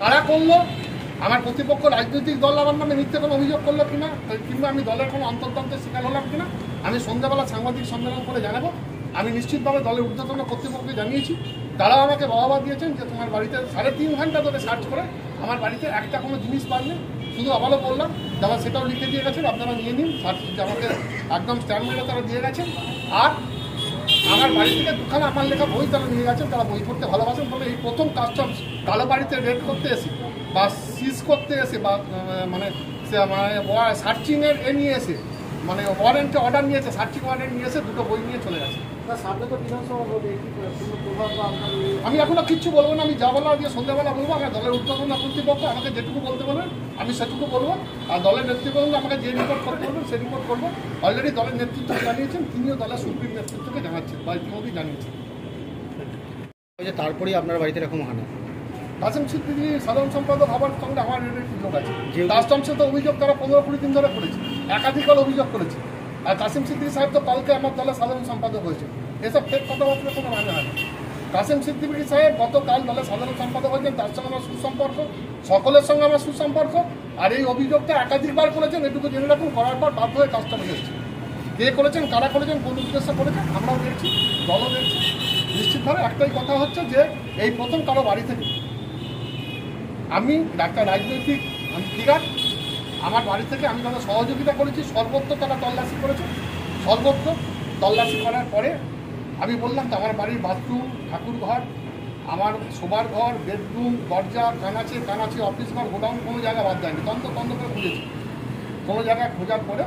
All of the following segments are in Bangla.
কারা করলো, আমার প্রতিপক্ষ রাজনৈতিক দল আমার নামে মিথ্যে কোনো অভিযোগ করলো কিনা, কিংবা আমি দলের কোনো অন্তর্দ্বন্দ্বের শিকার হলাম কিনা, আমি সন্ধ্যাবেলা সাংবাদিক সম্মেলন করে জানাবো। আমি নিশ্চিতভাবে দলের ঊর্ধ্বতন কর্তৃপক্ষকে জানিয়েছি, তারাও আমাকে বাহবা দিয়েছেন যে তোমার বাড়িতে 3.5 ঘন্টা ধরে সার্চ করে আমার বাড়িতে একটা কোনো জিনিস পাননি। শুধু আবারও বললাম, যারা সেটাও লিখে দিয়ে গেছেন, আপনারা নিয়ে নিন। আমাকে একদম স্ট্যান্ড মেরে তারা দিয়ে গেছেন। আর আমার বাড়ি থেকে দুখানা আমার লেখা বই তারা নিয়ে গেছেন, তারা বই পড়তে ভালোবাসেন বলে এই প্রথম কাস্টমস কালো বাড়িতে রেড করতে এসে বা সিজ করতে এসে বা মানে সার্চিংয়ের নিয়ে এসে, মানে ওয়ারেন্টে অর্ডার নিয়েছে, সার্চিং ওয়ারেন্ট নিয়ে এসে দুটো বই নিয়ে চলে গেছে। সামনে তো বিধানসভা ভোটে আমি এখনো কিচ্ছু বলবো না, আমি যা বলা দিয়ে সন্ধ্যাবেলা বলবো। আমার দলের ঊর্ধ্বতন কর্তৃপক্ষ আমাকে যেটুকু বলতে বলবেন আমি সেটুকু বলবো, আর দলের নেতৃবৃন্দ আমাকে যে রিপোর্ট করতে বলবেন সেই রিপোর্ট করবো। অলরেডি দলের নেতৃত্ব জানিয়েছেন, তিনিও দলের সুপ্রিম নেতৃত্বকে জানাচ্ছেন বা ইতিমধ্যেই জানিয়েছেন। তারপরেই আপনার বাড়িতে এরকম হয় না। কাসেম সিদ্দিকী সাধারণ সম্পাদক হওয়ার সঙ্গে আমার যোগ আছে। কাস্টমসে তো অভিযোগ তারা 15-20 দিন ধরে করেছে, একাধিকবার অভিযোগ করেছে। আর কাসেম সিদ্দিকী সাহেব তো কালকে আমার দলের সাধারণ সম্পাদক হয়েছে। এসব ফেক কথাবার্তা কোনো মানে হয় না। কাসেম সিদ্দিকী সাহেব গতকাল দলের সাধারণ সম্পাদক হয়েছেন, তার সঙ্গে আমার সুসম্পর্ক, সকলের সঙ্গে আমার সুসম্পর্ক। আর এই অভিযোগটা একাধিকবার করেছেন, এটুকু জেনে রাখুন। করার পর বাধ্য হয়ে কাজটা এসেছে। কে করেছেন, কারা করেছেন, কোন উদ্দেশ্যে করেছেন আমরাও দেখছি, দলও দেখছি। নিশ্চিতভাবে একটাই কথা হচ্ছে যে এই প্রথম কারো বাড়ি থেকে আমি একটা রাজনৈতিক ফিগার, আমার বাড়ি থেকে আমি তাদের সহযোগিতা করেছি, সর্বত্র তারা তল্লাশি করেছে। সর্বত্র তল্লাশি করার পরে আমি বললাম তো আমার বাড়ির বাথরুম, ঠাকুর ঘর, আমার শোবার ঘর, বেডরুম, দরজা, কানাচি, অফিস ঘর, গোডাউন কোনো জায়গা বাদ দেয়নি। তন্ত করে খুঁজেছি, কোনো জায়গায় খোঁজার পরে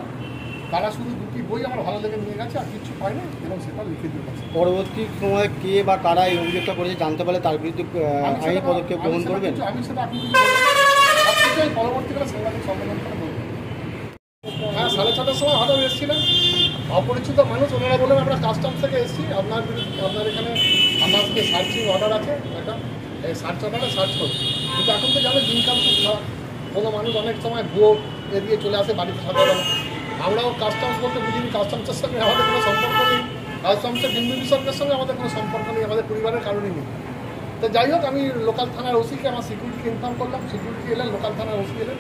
তারা শুধু দুটি বই আমার ভালো লেগে নিয়ে গেছে, আর কিছু পায়নি এবং সেটা লিখে দিয়ে গেছে। পরবর্তী সময়ে কে বা কারা এই অভিযোগটা করেছে জানতে পারলে তার বিরুদ্ধে আইনি পদক্ষেপ গ্রহণ করবেন? আমি সেটা আপনি সবকিছু পরবর্তীকালে সাংবাদিক সম্মেলন করে বলবেন। হ্যাঁ, 6:30টার সময় হঠাৎ এসেছিলেন অপরিচিত মানুষ, ওনারা বলেন আমরা কাস্টমস থেকে এসেছি, আপনার এখানে আমার যে সার্চিং অর্ডার আছে একটা সার্চ অর্ডারে সার্চ করুন। কিন্তু এখন তো জানো দিনকাল খুব খারাপ, কোনো মানুষ অনেক সময় ভুয়ো এড়িয়ে চলে আসে বাড়িতে সকালবেলা। আমরাও কাস্টমস বলতে বুঝিনি, কাস্টমসের সঙ্গে আমাদের কোনো সম্পর্ক নেই, কাস্টমসের বিন্দু বিসর্গের সঙ্গে আমাদের কোনো সম্পর্ক নেই, আমাদের পরিবারের কারণেই নেই। তো যাই হোক, আমি লোকাল থানার ওসিকে আমার সিকিউরিটিকে ইনফর্ম করলাম, সিকিউরিটি এলেন, লোকাল থানার ওসি এলেন।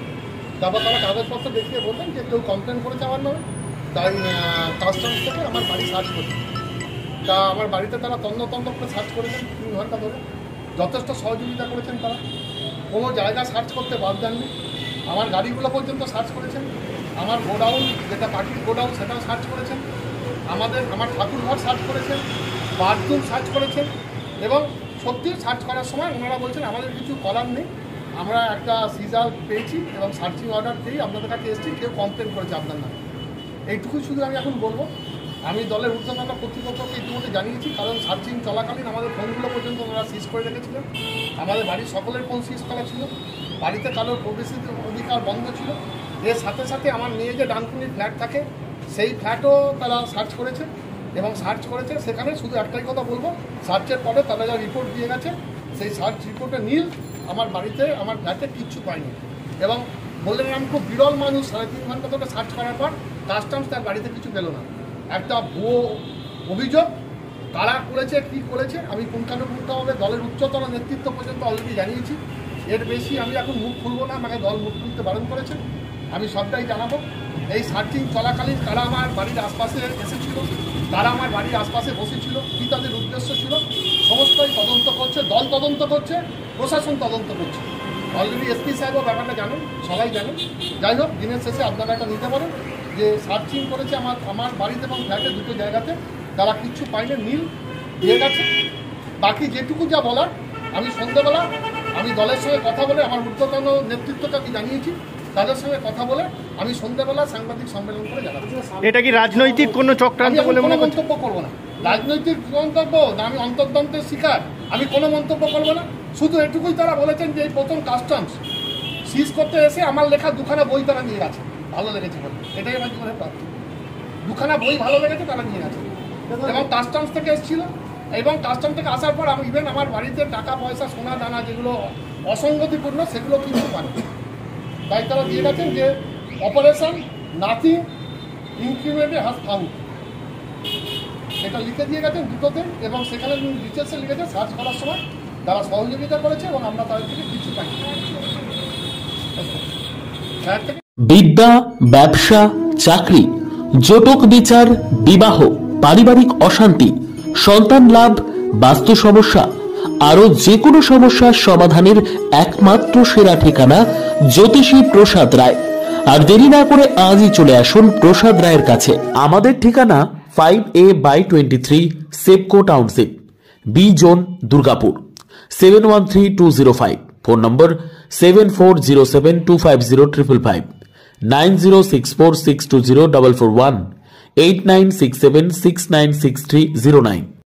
তারপর তারা কাগজপত্র দেখিয়ে বললেন যে কেউ কমপ্লেন করেছে আমার নামে, তাই কাস্টমস থেকে আমার বাড়ি সার্চ করছে। তা আমার বাড়িতে তারা তন্ন করে সার্চ করেছেন 3 ঘন্টা ধরে, যথেষ্ট সহযোগিতা করেছেন তারা, কোনো জায়গা সার্চ করতে বাদ দেননি। আমার গাড়িগুলো পর্যন্ত সার্চ করেছেন, আমার গোডাউন যেটা পার্টির গোডাউন সেটাও সার্চ করেছেন, আমার ঠাকুর ঘর সার্চ করেছেন, বাথরুম সার্চ করেছেন। এবং সত্যি সার্চ করার সময় ওনারা বলছেন আমাদের কিছু করার নেই, আমরা একটা সিজার পেয়েছি এবং সার্চিং অর্ডার দিয়েই আপনাদের কাছে এসেছি, কেউ কমপ্লেন করেছে আপনার নামে। এইটুকুই শুধু আমি এখন বলবো। আমি দলের ঊর্ধ্বতন কর্তৃপক্ষকে ইতিমধ্যে জানিয়েছি, কারণ সার্চিং চলাকালীন আমাদের ফোনগুলো পর্যন্ত ওনারা সিজ করে রেখেছিলেন। আমাদের বাড়ির সকলের ফোন সিজ করা ছিল, বাড়িতে কারোর প্রবেশের অধিকার বন্ধ ছিল। এর সাথে সাথে আমার মেয়ে যে ডানকুনির ফ্ল্যাট থাকে সেই ফ্ল্যাটও তারা সার্চ করেছে এবং সার্চ করেছে। সেখানে শুধু একটাই কথা বলবো, সার্চের পরে তারা যা রিপোর্ট দিয়ে গেছে সেই সার্চ রিপোর্টে নীল, আমার বাড়িতে আমার ফ্ল্যাটে কিচ্ছু পাইনি। এবং বললেন আমি খুব বিরল মানুষ, 3.5 ঘন্টা ধরে সার্চ করার পর কাস্টমস তার বাড়িতে কিছু পেল না। একটা ভুয়ো অভিযোগ, কারা করেছে কী করেছে আমি পুঙ্খানুপুঙ্খভাবে দলের উচ্চতর নেতৃত্ব পর্যন্ত অলরেডি জানিয়েছি। এর বেশি আমি এখন মুখ খুলবো না, আমাকে দল মুখ খুলতে বারণ করেছে। আমি সবটাই জানাবো। এই সার্চিং চলাকালীন কারা আমার বাড়ির আশপাশে এসেছিল, তারা আমার বাড়ির আশপাশে বসেছিল, কী তাদের উদ্দেশ্য ছিল, সমস্তই তদন্ত করছে দল, তদন্ত করছে প্রশাসন, তদন্ত করছে। অলরেডি এসপি সাহেবও ব্যাপারটা জানেন, সবাই জানেন। যাই হোক, দিনের শেষে আপনারা একটা নিতে পারেন যে সার্চিং করেছে আমার বাড়িতে এবং ফ্ল্যাটে দুটো জায়গাতে, তারা কিচ্ছু পাইনি, নীল দিয়ে গেছে। বাকি যেটুকু যা বলার আমি সন্ধ্যাবেলা আমি দলের সঙ্গে কথা বলে আমার ঊর্ধ্বতন নেতৃত্বকে আমি জানিয়েছি, তাদের সঙ্গে কথা বলে আমি সন্ধ্যাবেলা সাংবাদিক সম্মেলন করে জানাবো। এটা কি রাজনৈতিক কোনো চক্রান্ত বলে মনে করছেন? মন্তব্য করবো না, রাজনৈতিক মন্তব্য না, আমি অন্তর্দ্বন্দ্বের শিকার, আমি কোনো মন্তব্য করবো না। শুধু এটুকুই তারা বলেছেন যে এই প্রথম কাস্টমস সিজ করতে এসে আমার লেখা দুখানা বই তারা নিয়ে গেছে, ভালো লেগেছে বলে। এটাই আমার জীবনের প্রাপ্তি, দুখানা বই ভালো লেগেছে তারা নিয়ে গেছে। এবং কাস্টমস থেকে এসেছিল, এবং কাস্টম থেকে আসার পর আমি ইভেন আমার বাড়িতে টাকা পয়সা সোনা দানা যেগুলো অসঙ্গতিপূর্ণ সেগুলো কিন্তু পারে, তাই তারা দিয়ে গেছেন যে operation nothing incremented has found, এটা লিখে দিয়ে গেছেন দুটোতে। এবং সেখানে ডিটেলসে লিখেছে সার্চ করার সময় তারা সহযোগিতা করেছে এবং আমরা তাদের থেকে কিছু পাই। বাইরে থেকে বিদ্যা, ব্যবসা, চাকরি, জটক বিচার, বিবাহ, পারিবারিক অশান্তি, সন্তান লাভ, বাস্তু সমস্যা, আরো যে কোনো সমস্যার সমাধানের একমাত্র সেরা ঠিকানা জ্যোতিষী প্রসাদ রায়। আর দেরি না করে আজই চলে আসুন প্রসাদ রায়ের কাছে। আমাদের ঠিকানা 5A/23 Sepco township, B zone, Durgapur, 713205। Phone number 7407250555, 9064620441, 8967696309।